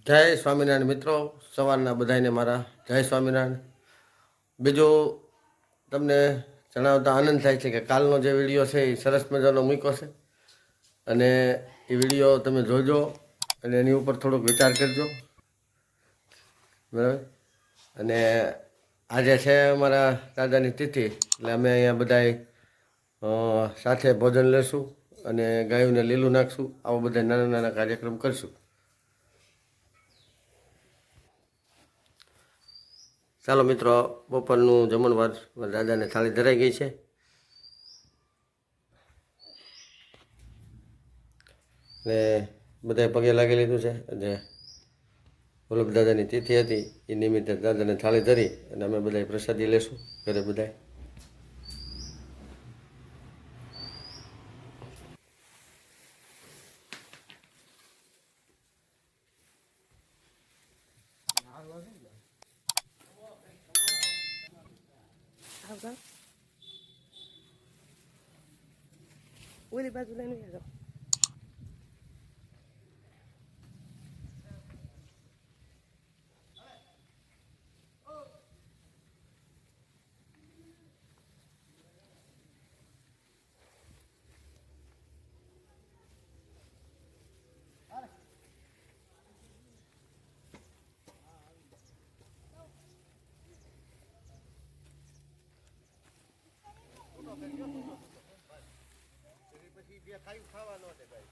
જય સ્વામિનારાયણ મિત્રો, સવારના બધાને મારા જય સ્વામિનારાયણ. બીજું તમને જણાવતા આનંદ થાય છે કે કાલનો જે વિડીયો છે એ સરસ મજાનો મૂક્યો છે અને એ વિડીયો તમે જોજો અને એની ઉપર થોડોક વિચાર કરજો, બરાબર. અને આજે છે અમારા દાદાની તિથિ, એટલે અમે અહીંયા બધાય સાથે ભોજન લેશું અને ગાયોને લીલું નાખશું. આવા બધા નાના નાના કાર્યક્રમ કરશું. ચાલો મિત્રો, બપોરનું જમણવાર દાદાને થાળી ધરાઈ ગઈ છે. ને બધાએ પગે લાગી લીધું છે અને વલ્લભ દાદાની તિથિ હતી એ નિમિત્તે દાદાને થાળી ધરી અને અમે બધાએ પ્રસાદી લેશું ઘરે બધાએ. ઓલી બાજુ લઈને જાઓ. પછી બે ખાવા ન દે ભાઈ.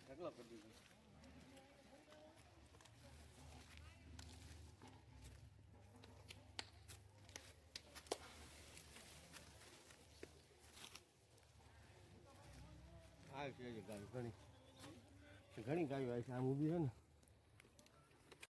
ઢગલો કરી દીધો. આ છે ગાયો ઘણી ગાયો આવી છે, આમ ઊભી છે ને.